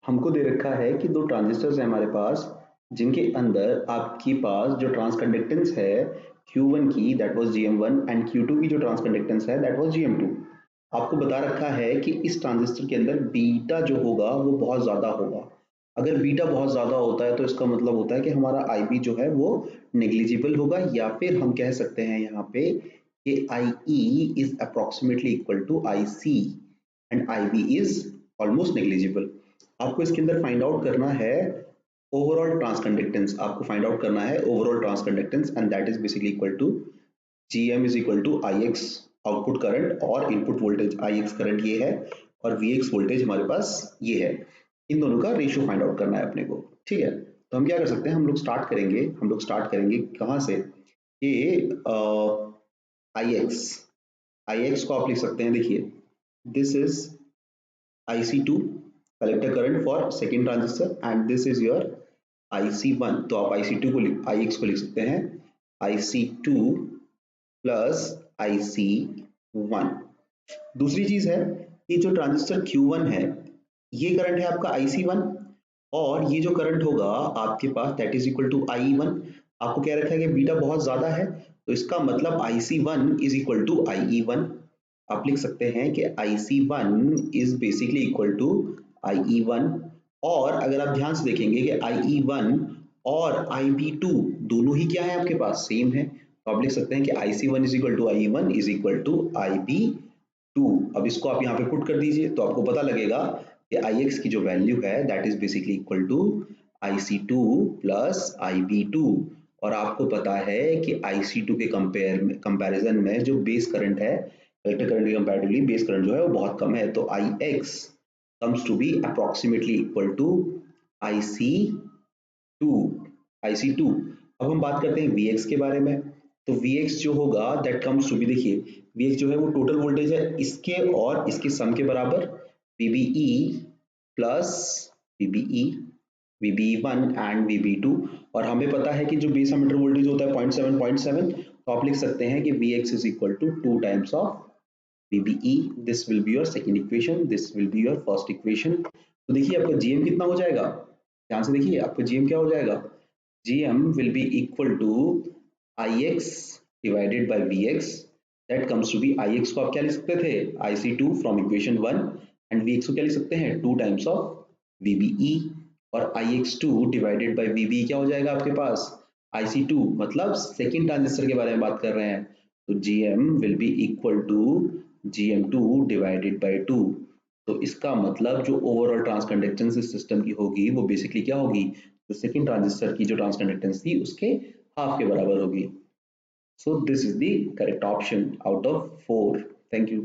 हमको दे रखा है कि दो ट्रांजिस्टर्स हैं हमारे पास जिनके अंदर आपके पास जो ट्रांसकंडक्टेंस है Q1 की that was Gm1 and Q2 की जो ट्रांसकंडक्टेंस है दैट वाज Gm2। आपको बता रखा है कि इस ट्रांजिस्टर के अंदर बीटा जो होगा वो बहुत ज़्यादा होगा। अगर बीटा बहुत ज़्यादा होता है तो इसका मतलब होता है कि हमारा IB जो है वो नेग्लिजिबल होगा, या फिर हम कह सकते हैं यहाँ पे कि IE is approximately equal to IC and IB is almost negligible. आपको इसके अंदर फाइंड आउट करना है ओवरऑल ट्रांसकंडक्टेंस। आपको फाइंड आउट करना है overall transconductance and that is basically equal to Gm is equal to Ix output current और input voltage Ix current ये है और Vx वोल्टेज हमारे पास ये है। इन दोनों का रेशियो फाइंड आउट करना है अपने को। ठीक है, तो हम क्या कर सकते हैं, हम लोग स्टार्ट करेंगे कहाँ से कि Ix को आप लिख सकते हैं, देखिए this is IC2 collector current for second transistor and this is your IC1। तो आप IC2 को Ix को लिख सकते हैं IC2 प्लस IC1। दूसरी चीज है कि जो ट्रांजिस्टर Q1 है ये करंट है आपका IC1 और ये जो करंट होगा आपके पास that is equal to IE1। आपको क्या रखा है कि बीटा बहुत ज्यादा है तो इसका मतलब IC1 is equal to IE1। आप लिख सकते हैं कि IC1 is basically equal to IE1। और अगर आप ध्यान से देखेंगे कि IE1 और IB2 दोनों ही क्या है आपके पास सेम है, तो आप लिख सकते हैं कि IC1 is equal to IE1 is equal to IB2। अब इसको आप यहाँ पे पुट कर दीजिए तो आपको पता लगेगा कि Ix की जो वैल्यू है that is basically equal to IC2 plus IB2। और आपको पता है कि IC2 के कंपैरिजन में जो बेस करंट है, कलेक्टर करंट के कंपैरेटिवली बेस करंट जो है वो बहुत कम है, तो Ix comes to be approximately equal to IC2। अब हम बात करते हैं Vx के बारे में। तो Vx जो होगा दैट कम्स टू बी, देखिए Vx जो है वो टोटल वोल्टेज है इसके और इसके सम के बराबर, VBE plus VBE, VBE1 and VB2। और हमें पता है कि जो बेस एमिटर वोल्टेज होता है 0.7, तो आप लिख सकते हैं कि Vx is equal to 2 times of VBE। This will be your second equation, this will be your first equation. तो देखिए आपका GM कितना हो जाएगा, ध्यान से देखिए आपका GM क्या हो जाएगा, GM will be equal to Ix divided by Vx। that comes to be Ix को आप क्या लिख सकते थे, IC2 from equation 1 and Vx को क्या लिख सकते हैं 2 times of VBE। और Ix2 divided by VBE क्या हो जाएगा आपके पास IC2, मतलब सेकेंड ट्रांजिस्टर के बारे में बात कर रहे हैं, तो GM will be equal to GM2 divided by 2। तो इसका मतलब जो ओवरऑल ट्रांसकंडक्टेंस इस सिस्टम की होगी वो बेसिकली क्या होगी, तो सेकेंड ट्रांजिस्टर की जो ट्रांसकंडक्टेंस थी उसके हाफ के बराबर होगी। So this is the correct option out of 4। Thank you.